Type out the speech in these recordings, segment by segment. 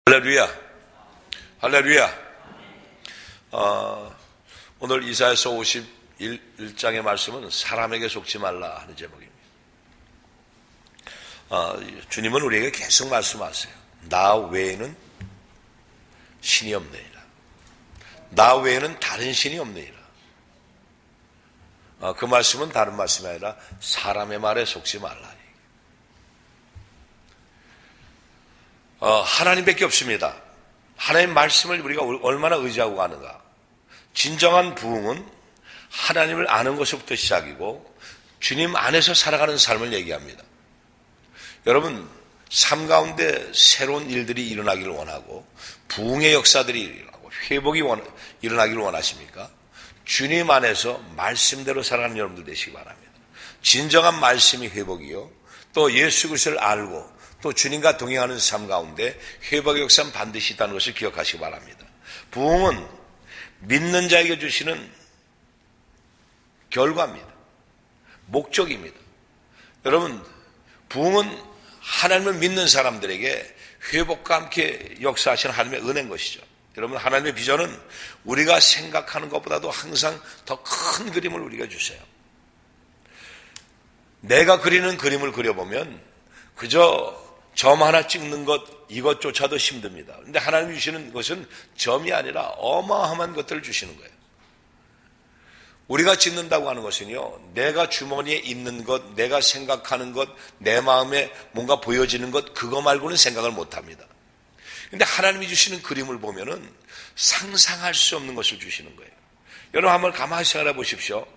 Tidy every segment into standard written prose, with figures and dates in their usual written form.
할렐루야. 할렐루야. 오늘 이사야서 51장의 말씀은 사람에게 속지 말라 하는 제목입니다. 주님은 우리에게 계속 말씀하세요. 나 외에는 신이 없느니라. 나 외에는 다른 신이 없느니라. 그 말씀은 다른 말씀이 아니라 사람의 말에 속지 말라. 하나님밖에 없습니다. 하나님 말씀을 우리가 얼마나 의지하고 가는가. 진정한 부흥은 하나님을 아는 것부터 시작이고 주님 안에서 살아가는 삶을 얘기합니다. 여러분, 삶 가운데 새로운 일들이 일어나기를 원하고 부흥의 역사들이 일어나고 회복이 일어나기를 원하십니까? 주님 안에서 말씀대로 살아가는 여러분들 되시기 바랍니다. 진정한 말씀이 회복이요, 또 예수 그리스도를 알고 또 주님과 동행하는 삶 가운데 회복의 역사는 반드시 있다는 것을 기억하시기 바랍니다. 부흥은 믿는 자에게 주시는 결과입니다. 목적입니다. 여러분, 부흥은 하나님을 믿는 사람들에게 회복과 함께 역사하시는 하나님의 은혜인 것이죠. 여러분, 하나님의 비전은 우리가 생각하는 것보다도 항상 더 큰 그림을 우리가 주세요. 내가 그리는 그림을 그려보면 그저 점 하나 찍는 것, 이것조차도 힘듭니다. 그런데 하나님이 주시는 것은 점이 아니라 어마어마한 것들을 주시는 거예요. 우리가 짓는다고 하는 것은요, 내가 주머니에 있는 것, 내가 생각하는 것, 내 마음에 뭔가 보여지는 것, 그거 말고는 생각을 못 합니다. 그런데 하나님이 주시는 그림을 보면은 상상할 수 없는 것을 주시는 거예요. 여러분, 한번 가만히 생각해 보십시오.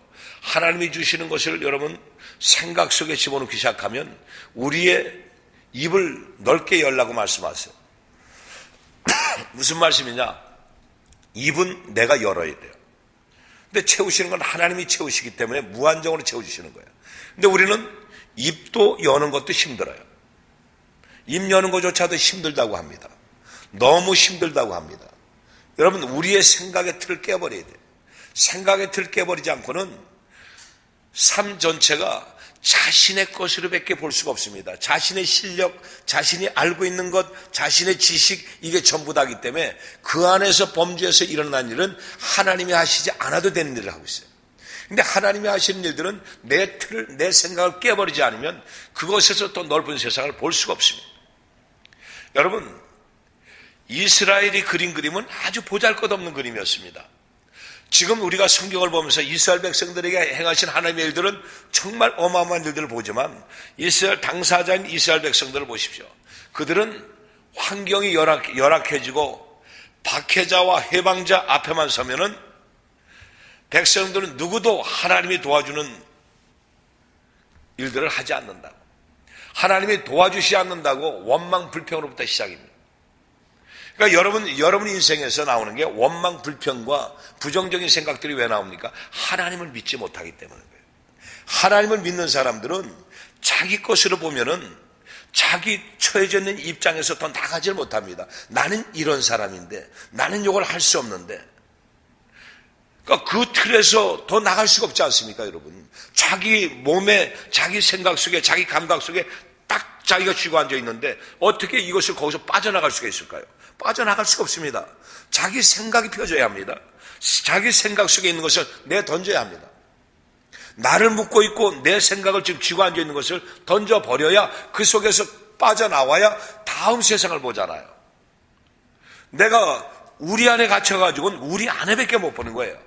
하나님이 주시는 것을 여러분 생각 속에 집어넣기 시작하면 우리의 입을 넓게 열라고 말씀하세요. 무슨 말씀이냐? 입은 내가 열어야 돼요. 근데 채우시는 건 하나님이 채우시기 때문에 무한정으로 채워주시는 거예요. 근데 우리는 입도 여는 것도 힘들어요. 입 여는 것조차도 힘들다고 합니다. 너무 힘들다고 합니다. 여러분, 우리의 생각의 틀을 깨버려야 돼요. 생각의 틀을 깨버리지 않고는 삶 전체가 자신의 것으로 밖에 볼 수가 없습니다. 자신의 실력, 자신이 알고 있는 것, 자신의 지식, 이게 전부 다기 때문에 그 안에서 범죄에서 일어난 일은 하나님이 하시지 않아도 되는 일을 하고 있어요. 근데 하나님이 하시는 일들은 내 틀을, 내 생각을 깨버리지 않으면 그것에서 또 넓은 세상을 볼 수가 없습니다. 여러분, 이스라엘이 그린 그림은 아주 보잘것없는 그림이었습니다. 지금 우리가 성경을 보면서 이스라엘 백성들에게 행하신 하나님의 일들은 정말 어마어마한 일들을 보지만 이스라엘 당사자인 이스라엘 백성들을 보십시오. 그들은 환경이 열악해지고 박해자와 해방자 앞에만 서면은 백성들은 누구도 하나님이 도와주는 일들을 하지 않는다고, 하나님이 도와주시지 않는다고 원망 불평으로부터 시작입니다. 그러니까 여러분 인생에서 나오는 게 원망, 불평과 부정적인 생각들이 왜 나옵니까? 하나님을 믿지 못하기 때문인 거예요. 하나님을 믿는 사람들은 자기 것으로 보면은 자기 처해져 있는 입장에서 더 나가질 못합니다. 나는 이런 사람인데, 나는 이걸 할 수 없는데. 그러니까 그 틀에서 더 나갈 수가 없지 않습니까, 여러분? 자기 몸에, 자기 생각 속에, 자기 감각 속에 딱 자기가 쥐고 앉아 있는데 어떻게 이것을 거기서 빠져나갈 수가 있을까요? 빠져나갈 수가 없습니다. 자기 생각이 펴져야 합니다. 자기 생각 속에 있는 것을 내던져야 합니다. 나를 묻고 있고 내 생각을 지금 쥐고 앉아 있는 것을 던져버려야 그 속에서 빠져나와야 다음 세상을 보잖아요. 내가 우리 안에 갇혀가지고는 우리 안에밖에 못 보는 거예요.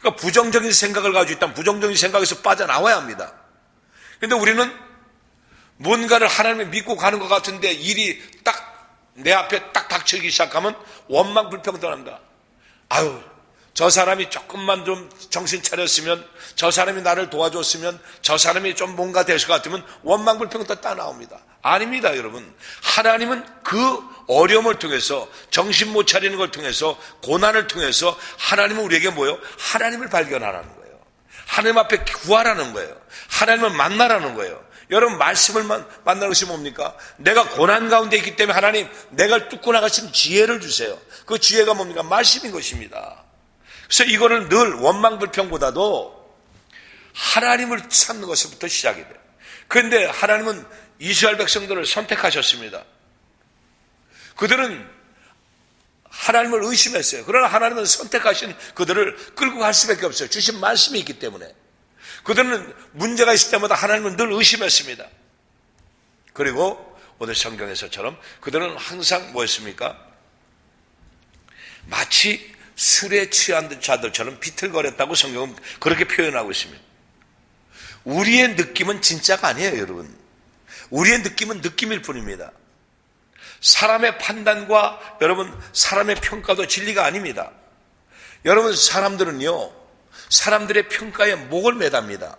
그러니까 부정적인 생각을 가지고 있다면 부정적인 생각에서 빠져나와야 합니다. 그런데 우리는 뭔가를 하나님을 믿고 가는 것 같은데 일이 딱 내 앞에 딱 닥치기 시작하면 원망 불평 떠납니다. 아유, 저 사람이 조금만 좀 정신 차렸으면, 저 사람이 나를 도와줬으면, 저 사람이 좀 뭔가 됐을 것 같으면 원망 불평 또 나옵니다. 아닙니다, 여러분. 하나님은 그 어려움을 통해서, 정신 못 차리는 걸 통해서, 고난을 통해서 하나님은 우리에게 뭐예요? 하나님을 발견하라는 거예요. 하나님 앞에 구하라는 거예요. 하나님을 만나라는 거예요. 여러분, 말씀을 만나는 것이 뭡니까? 내가 고난 가운데 있기 때문에 하나님, 내가 뚫고 나갈 수 있는 지혜를 주세요. 그 지혜가 뭡니까? 말씀인 것입니다. 그래서 이거는 늘 원망 불평보다도 하나님을 찾는 것부터 시작이 돼요. 그런데 하나님은 이스라엘 백성들을 선택하셨습니다. 그들은 하나님을 의심했어요. 그러나 하나님은 선택하신 그들을 끌고 갈 수밖에 없어요. 주신 말씀이 있기 때문에. 그들은 문제가 있을 때마다 하나님은 늘 의심했습니다. 그리고 오늘 성경에서처럼 그들은 항상 뭐였습니까? 마치 술에 취한 자들처럼 비틀거렸다고 성경은 그렇게 표현하고 있습니다. 우리의 느낌은 진짜가 아니에요, 여러분. 우리의 느낌은 느낌일 뿐입니다. 사람의 판단과 여러분 사람의 평가도 진리가 아닙니다. 여러분 사람들은요, 사람들의 평가에 목을 매답니다.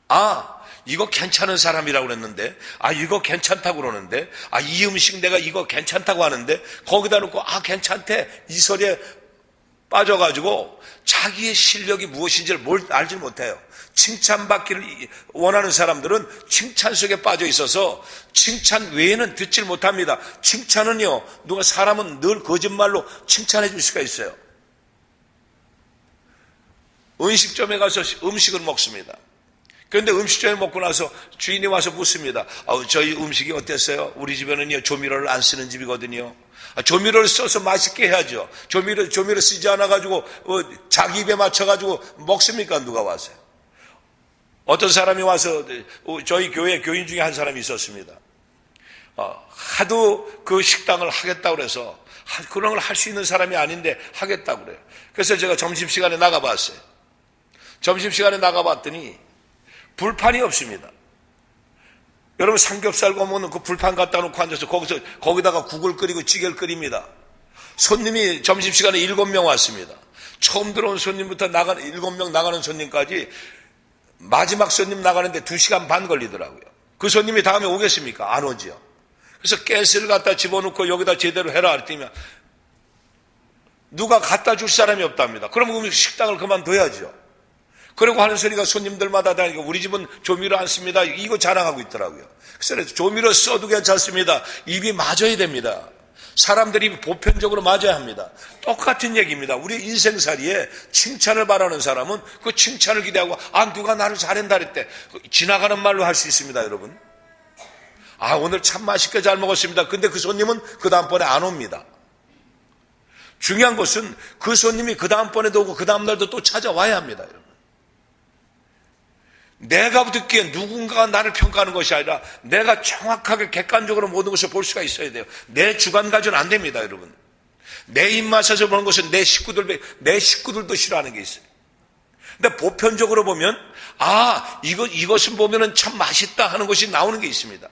아, 이거 괜찮은 사람이라고 그랬는데, 아, 이거 괜찮다고 그러는데, 아, 이 음식 내가 이거 괜찮다고 하는데, 거기다 놓고, 아, 괜찮대. 이 소리에 빠져가지고 자기의 실력이 무엇인지를 알지 못해요. 칭찬받기를 원하는 사람들은 칭찬 속에 빠져 있어서 칭찬 외에는 듣질 못합니다. 칭찬은요, 사람은 늘 거짓말로 칭찬해 줄 수가 있어요. 음식점에 가서 음식을 먹습니다. 그런데 음식점에 먹고 나서 주인이 와서 묻습니다. 저희 음식이 어땠어요? 우리 집에는요, 조미료를 안 쓰는 집이거든요. 조미료를 써서 맛있게 해야죠. 조미료 쓰지 않아가지고, 자기 입에 맞춰가지고 먹습니까? 누가 와서요? 어떤 사람이 와서, 저희 교회 교인 중에 한 사람이 있었습니다. 하도 그 식당을 하겠다고 그래서, 그런 걸 할 수 있는 사람이 아닌데 하겠다고 그래요. 그래서 제가 점심시간에 나가봤어요. 점심시간에 나가봤더니, 불판이 없습니다. 여러분 삼겹살 구우면 그 불판 갖다 놓고 앉아서 거기다가 국을 끓이고 찌개를 끓입니다. 손님이 점심시간에 7명 왔습니다. 처음 들어온 손님부터 7명 나가는 손님까지 마지막 손님 나가는데 2시간 반 걸리더라고요. 그 손님이 다음에 오겠습니까? 안 오지요. 그래서 가스를 갖다 집어넣고 여기다 제대로 해라 그랬더니 누가 갖다 줄 사람이 없답니다. 그러면 식당을 그만둬야죠. 그러고 하는 소리가 손님들마다 다니까 우리 집은 조미료 안 씁니다. 이거 자랑하고 있더라고요. 그래서 조미료 써도 괜찮습니다. 입이 맞아야 됩니다. 사람들이 입이 보편적으로 맞아야 합니다. 똑같은 얘기입니다. 우리 인생살이에 칭찬을 바라는 사람은 그 칭찬을 기대하고 누가 나를 잘한다 그랬대. 지나가는 말로 할 수 있습니다, 여러분. 오늘 참 맛있게 잘 먹었습니다. 근데 그 손님은 그 다음번에 안 옵니다. 중요한 것은 그 손님이 그 다음번에도 오고 그 다음날도 또 찾아와야 합니다, 여러분. 내가 듣기에 누군가가 나를 평가하는 것이 아니라 내가 정확하게 객관적으로 모든 것을 볼 수가 있어야 돼요. 내 주관 가지고는 안 됩니다, 여러분. 내 입맛에서 보는 것은 내 식구들도 싫어하는 게 있어요. 근데 보편적으로 보면 이것은 보면은 참 맛있다 하는 것이 나오는 게 있습니다.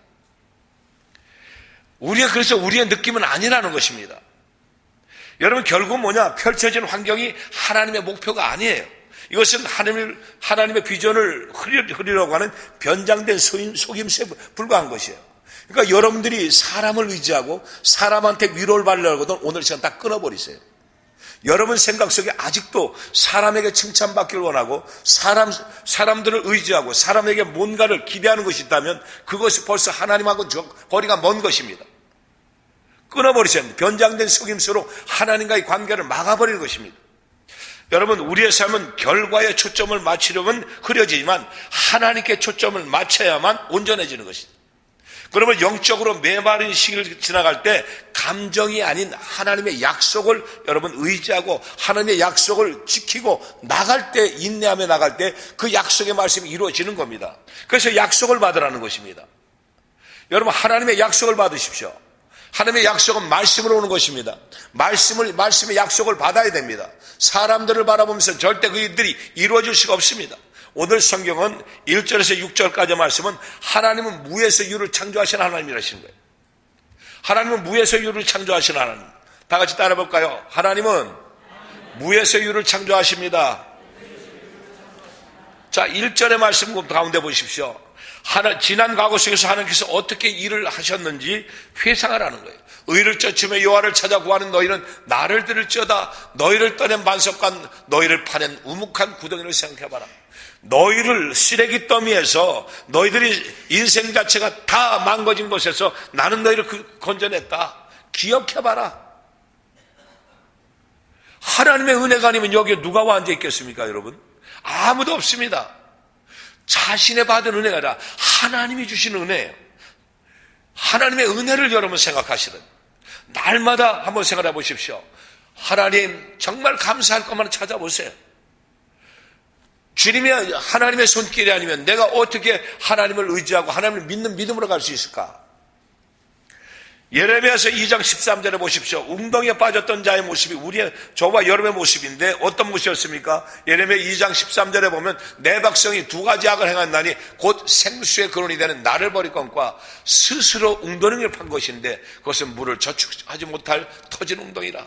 그래서 우리의 느낌은 아니라는 것입니다. 여러분 결국 뭐냐? 펼쳐진 환경이 하나님의 목표가 아니에요. 이것은 하나님의 비전을 흐리려고 하는 변장된 속임수에 불과한 것이에요. 그러니까 여러분들이 사람을 의지하고 사람한테 위로를 받으려거든 오늘 시간 다 끊어버리세요. 여러분 생각 속에 아직도 사람에게 칭찬받기를 원하고 사람들을 의지하고 사람에게 뭔가를 기대하는 것이 있다면 그것이 벌써 하나님하고 거리가 먼 것입니다. 끊어버리셔야 합니다. 변장된 속임수로 하나님과의 관계를 막아버리는 것입니다. 여러분 우리의 삶은 결과에 초점을 맞추려면 흐려지지만 하나님께 초점을 맞춰야만 온전해지는 것입니다. 그러면 영적으로 메마른 시기를 지나갈 때 감정이 아닌 하나님의 약속을 여러분 의지하고 하나님의 약속을 지키고 나갈 때 인내하며 나갈 때 그 약속의 말씀이 이루어지는 겁니다. 그래서 약속을 받으라는 것입니다. 여러분 하나님의 약속을 받으십시오. 하나님의 약속은 말씀으로 오는 것입니다. 말씀의 약속을 받아야 됩니다. 사람들을 바라보면서 절대 그들이 이루어질 수가 없습니다. 오늘 성경은 1절에서 6절까지 말씀은 하나님은 무에서 유를 창조하신 하나님이라시는 거예요. 하나님은 무에서 유를 창조하신 하나님. 다 같이 따라 볼까요? 하나님은 무에서 유를 창조하십니다. 자, 1절의 말씀 가운데 보십시오. 지난 과거 속에서 하나님께서 어떻게 일을 하셨는지 회상을 하는 거예요. 의를 쫓으며 여호와를 찾아 구하는 너희는 나를 들을지어다. 너희를 떠낸 반석과 너희를 파낸 우묵한 구덩이를 생각해봐라. 너희를 쓰레기 더미에서 너희들이 인생 자체가 다 망가진 곳에서 나는 너희를 건져냈다. 기억해봐라. 하나님의 은혜가 아니면 여기에 누가 와 앉아 있겠습니까, 여러분? 아무도 없습니다. 자신의 받은 은혜가 아니라 하나님이 주신 은혜예요. 하나님의 은혜를 여러분 생각하시는 날마다 한번 생각해 보십시오. 하나님 정말 감사할 것만 찾아보세요. 주님이 하나님의 손길이 아니면 내가 어떻게 하나님을 의지하고 하나님을 믿는 믿음으로 갈 수 있을까? 예레미야서 2장 13절에 보십시오. 웅덩이에 빠졌던 자의 모습이 저와 여러분의 모습인데 어떤 모습이었습니까? 예레미야 2장 13절에 보면 내 백성이 두 가지 악을 행한다니 곧 생수의 근원이 되는 나를 버리건과 스스로 웅덩이를 판 것인데 그것은 물을 저축하지 못할 터진 웅덩이라.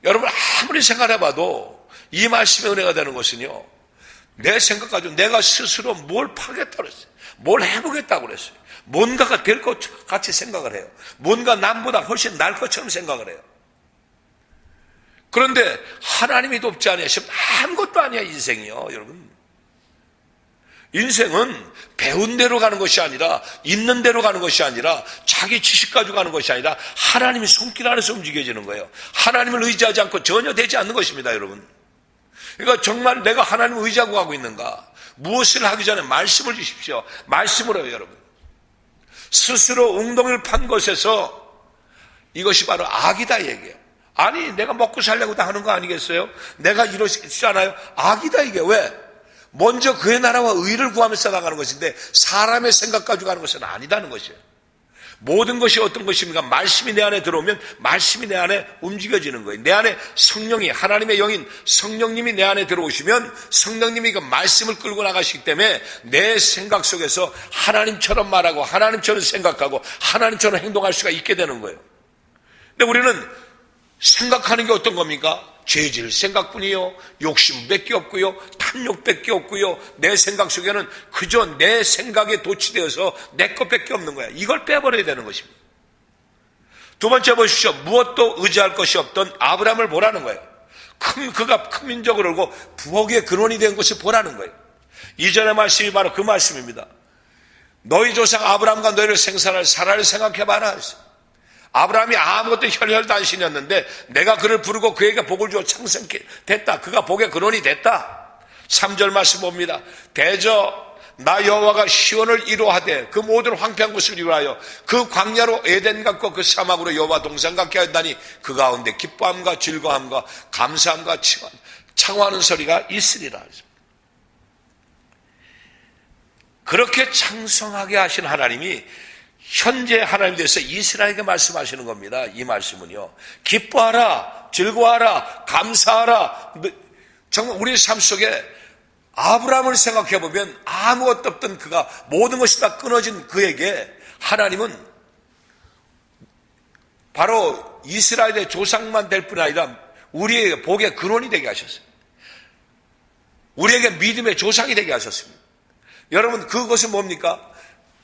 여러분 아무리 생각해봐도 이 말씀의 은혜가 되는 것은요, 내 생각 가지고 내가 스스로 뭘 파겠다고 그랬어요. 뭘 해보겠다고 그랬어요. 뭔가가 될 것 같이 생각을 해요. 뭔가 남보다 훨씬 나을 것처럼 생각을 해요. 그런데 하나님이 돕지 않으시면 아무것도 아니야, 인생이요, 여러분. 인생은 배운 대로 가는 것이 아니라, 있는 대로 가는 것이 아니라, 자기 지식 가지고 가는 것이 아니라 하나님의 손길 안에서 움직여지는 거예요. 하나님을 의지하지 않고 전혀 되지 않는 것입니다, 여러분. 그러니까 정말 내가 하나님을 의지하고 가고 있는가? 무엇을 하기 전에 말씀을 주십시오. 말씀으로요, 여러분. 스스로 웅덩이를 판 것에서 이것이 바로 악이다 얘기예요. 아니 내가 먹고 살려고 다 하는 거 아니겠어요? 내가 이러시잖아요. 악이다 이게. 왜? 먼저 그의 나라와 의를 구하면서 나가는 것인데 사람의 생각 가지고 가는 것은 아니다는 것이에요. 모든 것이 어떤 것입니까? 말씀이 내 안에 들어오면 말씀이 내 안에 움직여지는 거예요. 내 안에 성령이, 하나님의 영인 성령님이 내 안에 들어오시면 성령님이 그 말씀을 끌고 나가시기 때문에 내 생각 속에서 하나님처럼 말하고 하나님처럼 생각하고 하나님처럼 행동할 수가 있게 되는 거예요. 근데 우리는 생각하는 게 어떤 겁니까? 죄질 생각뿐이요, 욕심밖에 없고요, 탐욕밖에 없고요, 내 생각 속에는 그저 내 생각에 도취되어서 내 것밖에 없는 거야. 이걸 빼버려야 되는 것입니다. 두 번째 보십시오. 무엇도 의지할 것이 없던 아브라함을 보라는 거예요. 그가 큰 민족을 얻고 부엌의 근원이 된 것을 보라는 거예요. 이전의 말씀이 바로 그 말씀입니다. 너희 조상 아브라함과 너희를 생산할 사라를 생각해봐라. 아브라함이 아무것도 혈혈단신이었는데 내가 그를 부르고 그에게 복을 주어 창생케 됐다. 그가 복의 근원이 됐다. 3절 말씀 봅니다. 대저 나 여호와가 시온을 이루하되 그 모든 황폐한 곳을 이루하여 그 광야로 에덴 같고 그 사막으로 여호와 동산 같게 하였다니 그 가운데 기뻐함과 즐거움과 감사함과 창화하는 소리가 있으리라. 그렇게 창성하게 하신 하나님이 현재 하나님 대해서 이스라엘에게 말씀하시는 겁니다. 이 말씀은요, 기뻐하라, 즐거워하라, 감사하라. 정말 우리 삶 속에 아브라함을 생각해 보면 아무것도 없던 그가 모든 것이 다 끊어진 그에게 하나님은 바로 이스라엘의 조상만 될 뿐 아니라 우리에게 복의 근원이 되게 하셨어요. 우리에게 믿음의 조상이 되게 하셨습니다. 여러분, 그것은 뭡니까?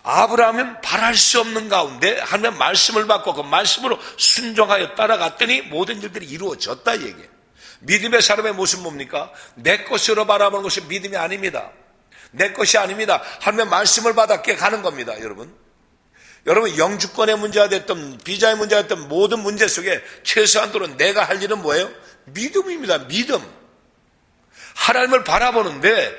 아브라함은 바랄 수 없는 가운데 하나님의 말씀을 받고 그 말씀으로 순종하여 따라갔더니 모든 일들이 이루어졌다 이 얘기예요. 믿음의 사람의 모습은 뭡니까? 내 것으로 바라보는 것이 믿음이 아닙니다. 내 것이 아닙니다. 하나님의 말씀을 받았기에 가는 겁니다. 여러분, 영주권의 문제가 됐든 비자의 문제가 됐든 모든 문제 속에 최소한도로 내가 할 일은 뭐예요? 믿음입니다. 믿음. 하나님을 바라보는데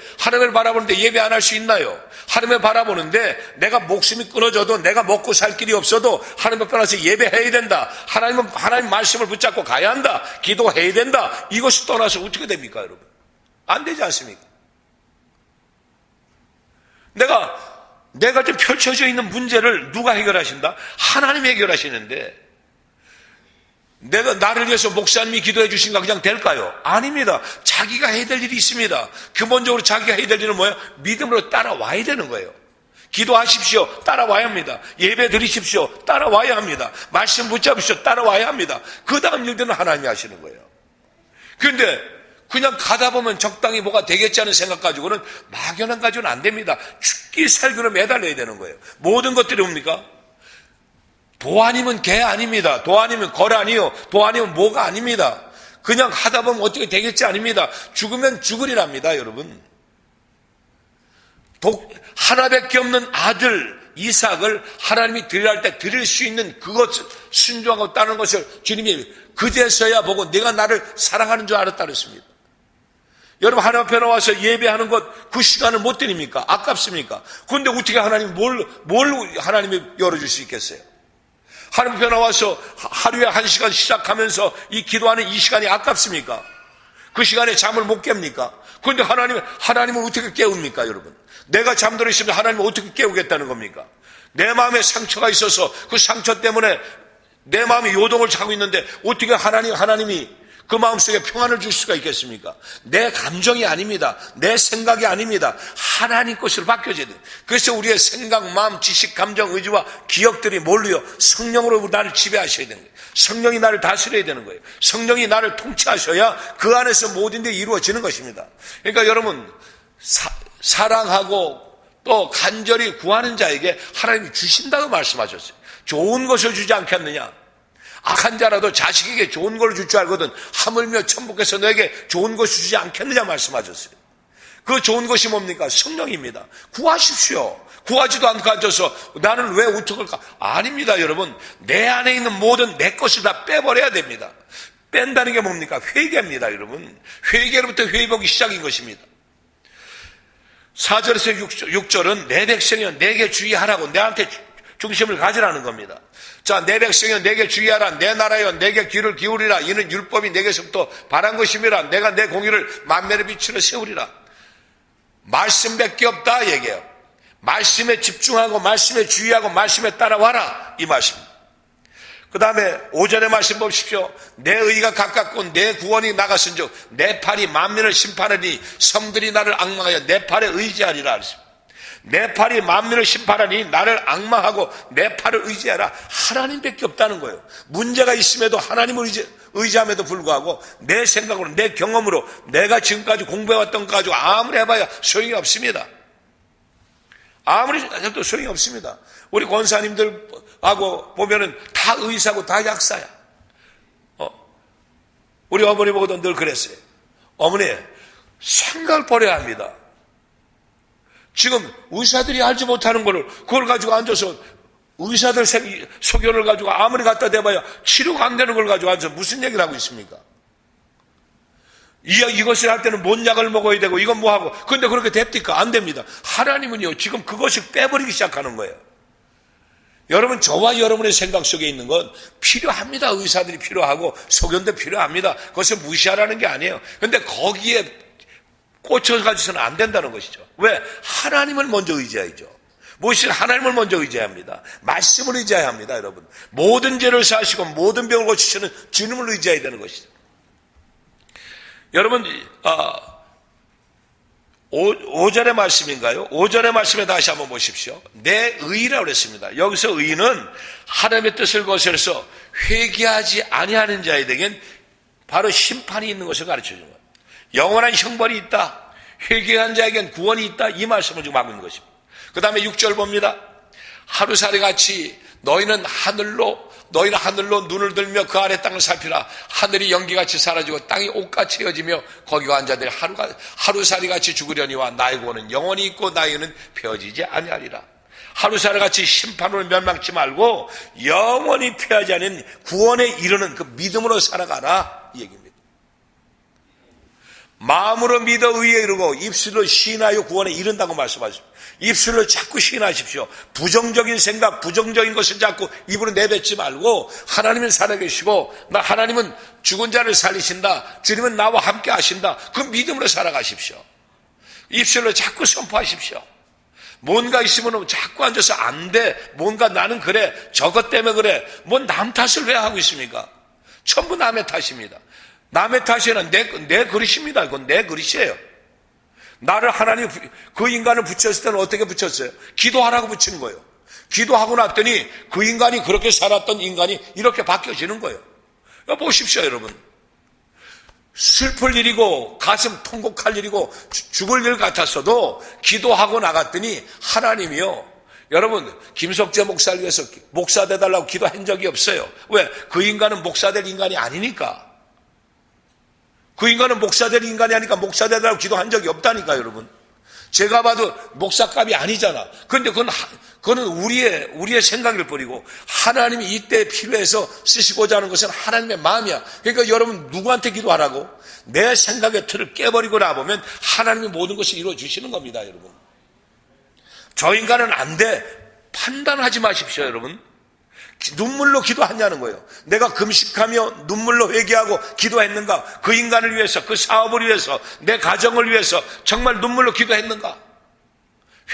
예배 안 할 수 있나요? 하나님을 바라보는데 내가 목숨이 끊어져도 내가 먹고 살 길이 없어도 하나님 앞에 나서 예배해야 된다. 하나님 말씀을 붙잡고 가야 한다. 기도해야 된다. 이것이 떠나서 어떻게 됩니까, 여러분? 안 되지 않습니까? 내가 지금 펼쳐져 있는 문제를 누가 해결하신다? 하나님이 해결하시는데 내가 나를 위해서 목사님이 기도해 주신가 그냥 될까요? 아닙니다. 자기가 해야 될 일이 있습니다. 근본적으로 자기가 해야 될 일은 뭐예요? 믿음으로 따라와야 되는 거예요. 기도하십시오. 따라와야 합니다. 예배 드리십시오. 따라와야 합니다. 말씀 붙잡으십시오. 따라와야 합니다. 그 다음 일들은 하나님이 하시는 거예요. 그런데 그냥 가다 보면 적당히 뭐가 되겠지 하는 생각 가지고는 막연한 가지고는 안 됩니다. 죽기 살기로 매달려야 되는 거예요. 모든 것들이 뭡니까? 도 아니면 개 아닙니다. 도 아니면 걸 아니요. 도 아니면 뭐가 아닙니다. 그냥 하다 보면 어떻게 되겠지 아닙니다. 죽으면 죽으리랍니다, 여러분. 하나밖에 없는 아들 이삭을 하나님이 드리라 때 드릴 수 있는 그것을 순종하고 따르는 것을 주님이 그제서야 보고 내가 나를 사랑하는 줄 알았다 그랬습니다. 여러분, 하나님 앞에 나와서 예배하는 것 그 시간을 못 드립니까? 아깝습니까? 그런데 어떻게 하나님이 뭘 하나님이 열어줄 수 있겠어요? 하나님 앞에 나와서 하루에 1시간 시작하면서 이 기도하는 이 시간이 아깝습니까? 그 시간에 잠을 못 깹니까? 그런데 하나님은 어떻게 깨웁니까, 여러분? 내가 잠들어 있으면 하나님은 어떻게 깨우겠다는 겁니까? 내 마음에 상처가 있어서 그 상처 때문에 내 마음이 요동을 차고 있는데 어떻게 하나님이 그 마음속에 평안을 줄 수가 있겠습니까? 내 감정이 아닙니다. 내 생각이 아닙니다. 하나님 것으로 바뀌어져야 돼요. 그래서 우리의 생각, 마음, 지식, 감정, 의지와 기억들이 뭘로요? 성령으로 나를 지배하셔야 되는 거예요. 성령이 나를 다스려야 되는 거예요. 성령이 나를 통치하셔야 그 안에서 모든 게 이루어지는 것입니다. 그러니까 여러분, 사랑하고 또 간절히 구하는 자에게 하나님이 주신다고 말씀하셨어요. 좋은 것을 주지 않겠느냐? 악한 자라도 자식에게 좋은 걸 줄 줄 알거든 하물며 천국에서 너에게 좋은 것을 주지 않겠느냐 말씀하셨어요. 그 좋은 것이 뭡니까? 성령입니다. 구하십시오. 구하지도 않고 앉아서 나는 왜 어떡할까? 아닙니다, 여러분. 내 안에 있는 모든 내 것을 다 빼버려야 됩니다. 뺀다는 게 뭡니까? 회개입니다, 여러분. 회개로부터 회복이 시작인 것입니다. 4절에서 6절은 내 백성이여 내게 주의하라고 내한테 중심을 가지라는 겁니다. 자, 내 백성이여 내게 주의하라. 내 나라여 내게 귀를 기울이라. 이는 율법이 내게서부터 바란 것임이라. 내가 내 공의를 만면의 빛으로 세우리라. 말씀밖에 없다 얘기해요. 말씀에 집중하고 말씀에 주의하고 말씀에 따라와라 이 말씀입니다. 그 다음에 5절의 말씀 보십시오. 내 의가 가깝고 내 구원이 나갔은즉 내 팔이 만민을 심판하니 성들이 나를 앙망하여 내 팔에 의지하리라. 내 팔이 만민을 심판하니 나를 앙망하고 내 팔을 의지하라. 하나님밖에 없다는 거예요. 문제가 있음에도 하나님을 의지함에도 불구하고 내 생각으로 내 경험으로 내가 지금까지 공부해왔던 거 가지고 아무리 해봐야 소용이 없습니다. 아무리 해도 소용이 없습니다. 우리 권사님들하고 보면은 다 의사고 다 약사야. 우리 어머니 보고도 늘 그랬어요. 어머니, 생각을 버려야 합니다. 지금 의사들이 알지 못하는 거를 그걸 가지고 앉아서 의사들 소견을 가지고 아무리 갖다 대봐야 치료가 안 되는 걸 가지고 앉아서 무슨 얘기를 하고 있습니까? 이것을 할 때는 뭔 약을 먹어야 되고 이건 뭐 하고 그런데 그렇게 됩니까? 안 됩니다. 하나님은요 지금 그것을 빼버리기 시작하는 거예요. 여러분, 저와 여러분의 생각 속에 있는 건 필요합니다. 의사들이 필요하고 소견도 필요합니다. 그것을 무시하라는 게 아니에요. 그런데 거기에 꽂혀가지고서는 안 된다는 것이죠. 왜? 하나님을 먼저 의지해야죠. 무엇이 하나님을 먼저 의지합니다. 말씀을 의지해야 합니다, 여러분. 모든 죄를 사하시고 모든 병을 고치시는 주님을 의지해야 되는 것이죠. 여러분, 5절의 말씀인가요? 5절의 말씀에 다시 한번 보십시오. 내 의라고 그랬습니다. 여기서 의는 하나님의 뜻을 거스려서 회개하지 아니하는 자에게는 바로 심판이 있는 것을 가르쳐주는 거예요. 영원한 형벌이 있다. 회개한 자에겐 구원이 있다. 이 말씀을 지금 하고 있는 것입니다. 그 다음에 6절 봅니다. 하루살이같이 너희는 하늘로 눈을 들며 그 아래 땅을 살피라. 하늘이 연기같이 사라지고 땅이 옷같이 헤어지며 거기 간 자들이 하루살이같이 죽으려니와 나의 구원은 영원히 있고 나에게는 펴지지 아니하리라. 하루살이같이 심판으로 멸망치 말고 영원히 피하지 않은 구원에 이르는 그 믿음으로 살아가라 이 얘기입니다. 마음으로 믿어 의에 이르고 입술로 시인하여 구원에 이른다고 말씀하십니다. 입술로 자꾸 시인하십시오. 부정적인 생각, 부정적인 것을 자꾸 입으로 내뱉지 말고 하나님은 살아계시고 하나님은 죽은 자를 살리신다. 주님은 나와 함께 하신다. 그 믿음으로 살아가십시오. 입술로 자꾸 선포하십시오. 뭔가 있으면 자꾸 앉아서 안 돼. 뭔가 나는 그래. 저것 때문에 그래. 뭐 남 탓을 왜 하고 있습니까? 전부 남의 탓입니다. 남의 탓이는 내 그릇입니다. 이건 내 그릇이에요. 나를 하나님, 그 인간을 붙였을 때는 어떻게 붙였어요? 기도하라고 붙이는 거예요. 기도하고 났더니 그 인간이 그렇게 살았던 인간이 이렇게 바뀌어지는 거예요. 보십시오, 여러분. 슬플 일이고 가슴 통곡할 일이고 죽을 일 같았어도 기도하고 나갔더니 하나님이요. 여러분, 김석재 목사를 위해서 목사 돼달라고 기도한 적이 없어요. 왜? 그 인간은 목사 될 인간이 아니니까. 그 인간은 목사 될 인간이 아니까 목사 되라고 기도한 적이 없다니까, 여러분. 제가 봐도 목사값이 아니잖아. 그런데 그거는 우리의 생각일 뿐이고 하나님이 이때 필요해서 쓰시고자 하는 것은 하나님의 마음이야. 그러니까 여러분 누구한테 기도하라고? 내 생각의 틀을 깨버리고 나보면 하나님이 모든 것을 이루어 주시는 겁니다, 여러분. 저 인간은 안 돼. 판단하지 마십시오, 여러분. 눈물로 기도하냐는 거예요. 내가 금식하며 눈물로 회개하고 기도했는가? 그 인간을 위해서, 그 사업을 위해서, 내 가정을 위해서 정말 눈물로 기도했는가?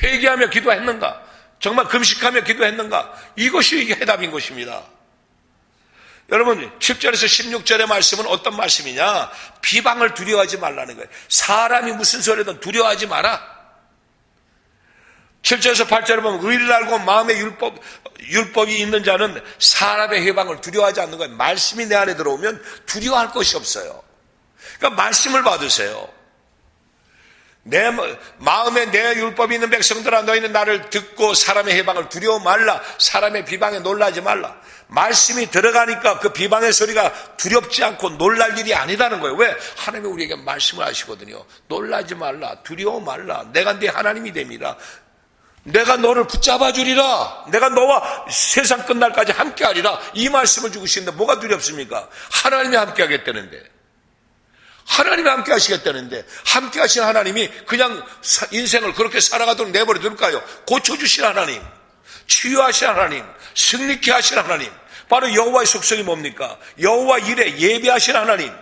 회개하며 기도했는가? 정말 금식하며 기도했는가? 이것이 해답인 것입니다. 여러분 7절에서 16절의 말씀은 어떤 말씀이냐? 비방을 두려워하지 말라는 거예요. 사람이 무슨 소리든 두려워하지 마라. 7절에서 8절에 보면 의를 알고 마음에 율법이 있는 자는 사람의 해방을 두려워하지 않는 거예요. 말씀이 내 안에 들어오면 두려워할 것이 없어요. 그러니까 말씀을 받으세요. 내 마음에 내 율법이 있는 백성들아, 너희는 나를 듣고 사람의 해방을 두려워 말라. 사람의 비방에 놀라지 말라. 말씀이 들어가니까 그 비방의 소리가 두렵지 않고 놀랄 일이 아니다는 거예요. 왜? 하나님이 우리에게 말씀을 하시거든요. 놀라지 말라, 두려워 말라. 내가 네 하나님이 됩니다. 내가 너를 붙잡아 주리라. 내가 너와 세상 끝날까지 함께 하리라. 이 말씀을 주고 싶은데 뭐가 두렵습니까? 하나님이 함께 하겠다는데, 하나님이 함께 하시겠다는데, 함께 하신 하나님이 그냥 인생을 그렇게 살아가도록 내버려 둘까요? 고쳐주신 하나님, 치유하신 하나님, 승리케 하신 하나님, 바로 여호와의 속성이 뭡니까? 여호와 일에 예배하신 하나님.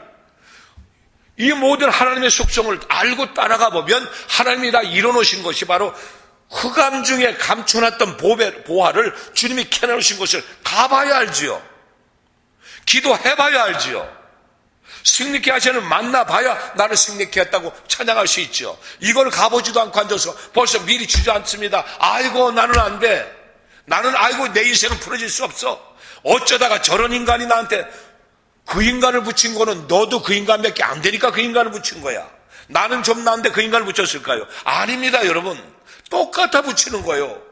이 모든 하나님의 속성을 알고 따라가 보면 하나님이 다 이뤄놓으신 것이 바로 흑암 중에 감춰놨던 보화를 주님이 캐내놓으신 것을 가봐야 알지요. 기도해봐야 알지요. 승리케 하시는 만나봐야 나를 승리케 했다고 찬양할 수 있죠. 이걸 가보지도 않고 앉아서 벌써 미리 주저앉습니다. 아이고 나는 안 돼. 나는 아이고 내 인생은 풀어질 수 없어. 어쩌다가 저런 인간이 나한테, 그 인간을 붙인 거는 너도 그 인간밖에 안 되니까 그 인간을 붙인 거야. 나는 좀 나은데 그 인간을 붙였을까요? 아닙니다 여러분. 똑같아 붙이는 거예요.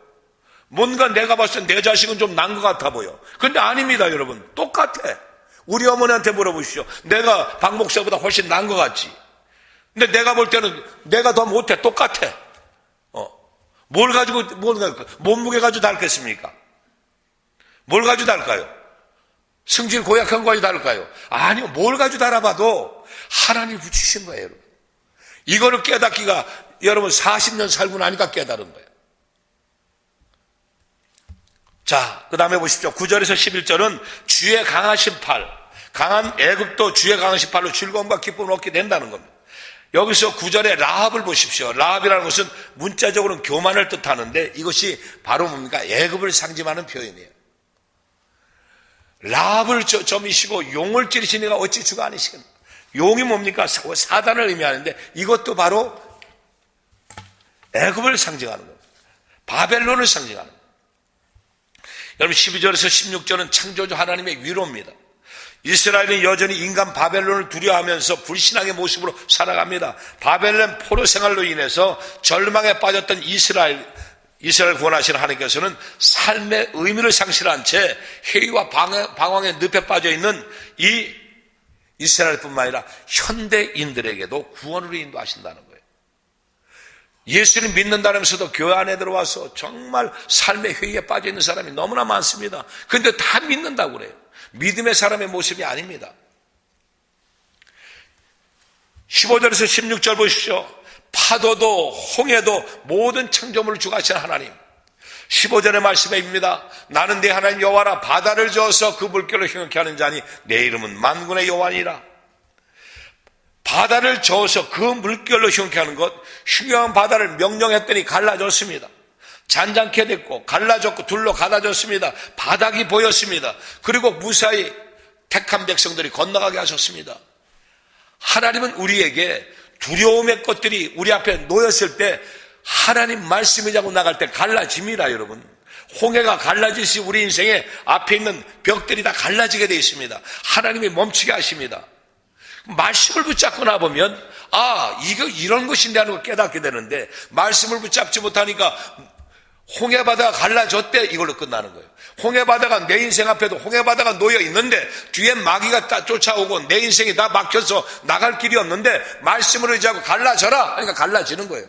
뭔가 내가 봤을 때 내 자식은 좀 난 것 같아 보여. 근데 아닙니다 여러분. 똑같아. 우리 어머니한테 물어보시죠. 내가 박 목사보다 훨씬 나은 것 같지. 근데 내가 볼 때는 내가 더 못해. 똑같아. 몸무게 가지고 다르겠습니까? 뭘 가지고 다를까요? 승질 고약한 거 가지고 다를까요? 아니요. 뭘 가지고 다뤄봐도 하나님이 붙이신 거예요 여러분. 이거를 깨닫기가 여러분 40년 살고 나니까 깨달은 거예요. 자, 그 다음에 보십시오. 9절에서 11절은 주의 강하신 팔, 강한 애굽도 주의 강하신 팔로 즐거움과 기쁨을 얻게 된다는 겁니다. 여기서 9절에 라합을 보십시오. 라합이라는 것은 문자적으로는 교만을 뜻하는데 이것이 바로 뭡니까? 애굽을 상징하는 표현이에요. 라합을 점이시고 용을 찌르신 이가 어찌 주가 아니시겠나? 용이 뭡니까? 사단을 의미하는데 이것도 바로 애굽을 상징하는 겁니다. 바벨론을 상징하는 겁니다. 여러분 12절에서 16절은 창조주 하나님의 위로입니다. 이스라엘은 여전히 인간 바벨론을 두려워하면서 불신앙의 모습으로 살아갑니다. 바벨론 포로 생활로 인해서 절망에 빠졌던 이스라엘 구원하시는 하나님께서는 삶의 의미를 상실한 채 회의와 방황의 늪에 빠져있는 이 이스라엘뿐만 아니라 현대인들에게도 구원으로 인도하신다는 거예요. 예수를 믿는다면서도 교회 안에 들어와서 정말 삶의 회의에 빠져있는 사람이 너무나 많습니다. 그런데 다 믿는다고 그래요. 믿음의 사람의 모습이 아닙니다. 15절에서 16절 보십시오. 파도도 홍해도 모든 창조물을 주관하시는 하나님. 15절의 말씀입니다. 나는 내 하나님 여호와라. 바다를 저어서 그 물결을 형통케 하는 자니 내 이름은 만군의 여호와니라. 바다를 저어서 그 물결로 형통케 하는 것, 흉흉한 바다를 명령했더니 갈라졌습니다. 잔잔케 됐고 갈라졌고 둘로 갈라졌습니다. 바닥이 보였습니다. 그리고 무사히 택한 백성들이 건너가게 하셨습니다. 하나님은 우리에게 두려움의 것들이 우리 앞에 놓였을 때 하나님 말씀을 잡고 나갈 때 갈라집니다. 여러분, 홍해가 갈라지시 우리 인생에 앞에 있는 벽들이 다 갈라지게 되어 있습니다. 하나님이 멈추게 하십니다. 말씀을 붙잡고 나보면 이거 이런 것인데 하는 걸 깨닫게 되는데, 말씀을 붙잡지 못하니까 홍해바다가 갈라졌대, 이걸로 끝나는 거예요. 홍해바다가 내 인생 앞에도 홍해바다가 놓여 있는데 뒤에 마귀가 다 쫓아오고 내 인생이 다 막혀서 나갈 길이 없는데 말씀을 의지하고 갈라져라 그러니까 갈라지는 거예요.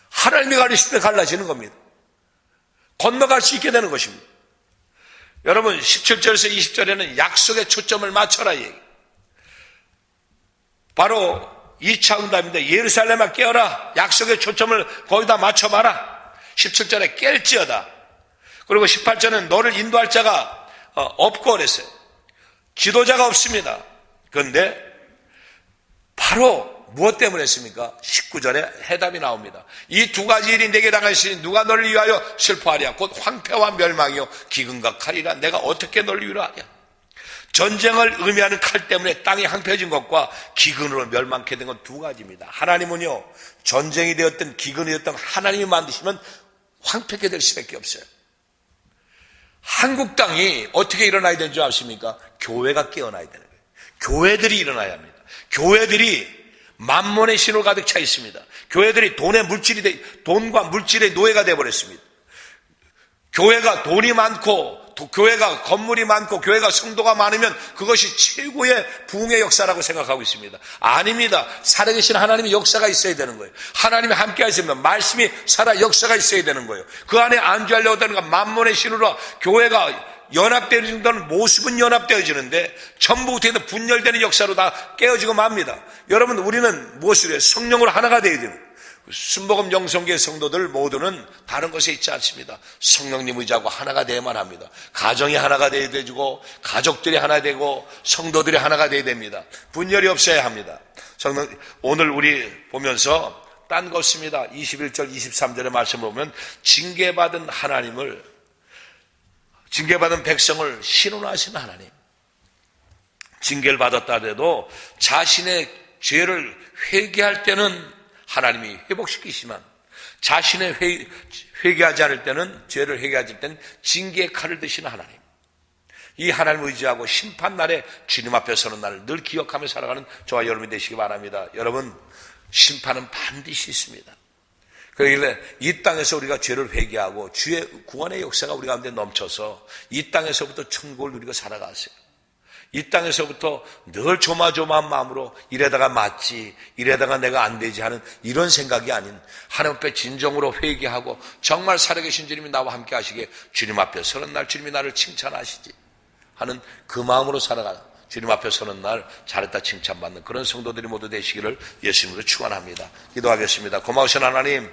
하나님이 가르칠 때 갈라지는 겁니다. 건너갈 수 있게 되는 것입니다. 여러분 17절에서 20절에는 약속의 초점을 맞춰라 얘기. 바로 2차 응답인데 예루살렘아 깨어라. 약속의 초점을 거기다 맞춰봐라. 17절에 깰지어다. 그리고 18절은 너를 인도할 자가 없고 그랬어요. 지도자가 없습니다. 그런데 바로 무엇 때문에 했습니까? 19절에 해답이 나옵니다. 이 두 가지 일이 내게 당하시니 누가 너를 위하여 슬퍼하랴. 곧 황폐와 멸망이요 기근과 칼이라. 내가 어떻게 너를 위로하랴. 전쟁을 의미하는 칼 때문에 땅이 황폐해진 것과 기근으로 멸망케 된 건 두 가지입니다. 하나님은요, 전쟁이 되었든 기근이 되었든 하나님이 만드시면 황폐하게 될 수밖에 없어요. 한국 땅이 어떻게 일어나야 되는 줄 아십니까? 교회가 깨어나야 되는 거예요. 교회들이 일어나야 합니다. 교회들이 만몬의 신으로 가득 차 있습니다. 교회들이 돈과 물질의 노예가 되어버렸습니다. 교회가 돈이 많고, 교회가 건물이 많고, 교회가 성도가 많으면 그것이 최고의 부흥의 역사라고 생각하고 있습니다. 아닙니다. 살아계신 하나님의 역사가 있어야 되는 거예요. 하나님이 함께 하시면 말씀이 살아 역사가 있어야 되는 거예요. 그 안에 안주하려고 하는 건 만몬의 신으로 교회가 연합되어지는 모습은 연합되어지는데 전부부터 분열되는 역사로 다 깨어지고 맙니다. 여러분, 우리는 무엇으로 해요? 성령으로 하나가 되어야 돼요. 순복음 영성교회 성도들 모두는 다른 것에 있지 않습니다. 성령님 의지하고 하나가 되어야만 합니다. 가정이 하나가 되어야 되고, 가족들이 하나 되고, 성도들이 하나가 되어야 됩니다. 분열이 없어야 합니다. 오늘 우리 보면서 딴 거 없습니다. 21절 23절의 말씀을 보면 징계받은 백성을 신원하신 하나님. 징계를 받았다 해도 자신의 죄를 회개할 때는 하나님이 회복시키시만, 자신의 회개하지 않을 때는, 죄를 회개하지 않을 때는 징계의 칼을 드시는 하나님. 이 하나님을 의지하고 심판날에 주님 앞에 서는 날을 늘 기억하며 살아가는 저와 여러분이 되시기 바랍니다. 여러분, 심판은 반드시 있습니다. 그러길래 이 땅에서 우리가 죄를 회개하고 주의 구원의 역사가 우리 가운데 넘쳐서 이 땅에서부터 천국을 누리고 살아가세요. 이 땅에서부터 늘 조마조마한 마음으로 이래다가 맞지, 이래다가 내가 안 되지 하는 이런 생각이 아닌 하나님 앞에 진정으로 회개하고 정말 살아계신 주님이 나와 함께 하시기에 주님 앞에 서는 날 주님이 나를 칭찬하시지 하는 그 마음으로 살아가는, 주님 앞에 서는 날 잘했다 칭찬받는 그런 성도들이 모두 되시기를 예수님으로 축원합니다. 기도하겠습니다. 고마우신 하나님,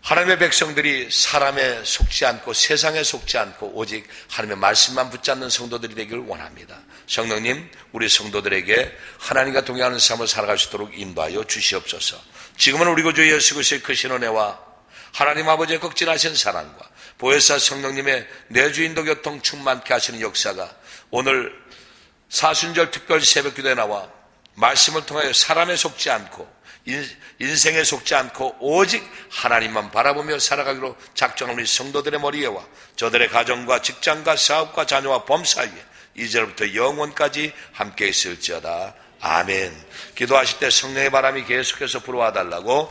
하나님의 백성들이 사람에 속지 않고 세상에 속지 않고 오직 하나님의 말씀만 붙잡는 성도들이 되기를 원합니다. 성령님, 우리 성도들에게 하나님과 동행하는 삶을 살아갈 수 있도록 인도하여 주시옵소서. 지금은 우리 구주 예수 그리스도의 크신 은혜와 하나님 아버지의 극진하신 사랑과 보혜사 성령님의 내주인도 교통 충만케 하시는 역사가 오늘 사순절 특별 새벽기도에 나와 말씀을 통하여 사람에 속지 않고 인생에 속지 않고 오직 하나님만 바라보며 살아가기로 작정한 우리 성도들의 머리에와 저들의 가정과 직장과 사업과 자녀와 범 사이에 이제부터 영원까지 함께 있을지어다. 아멘. 기도하실 때 성령의 바람이 계속해서 불어와 달라고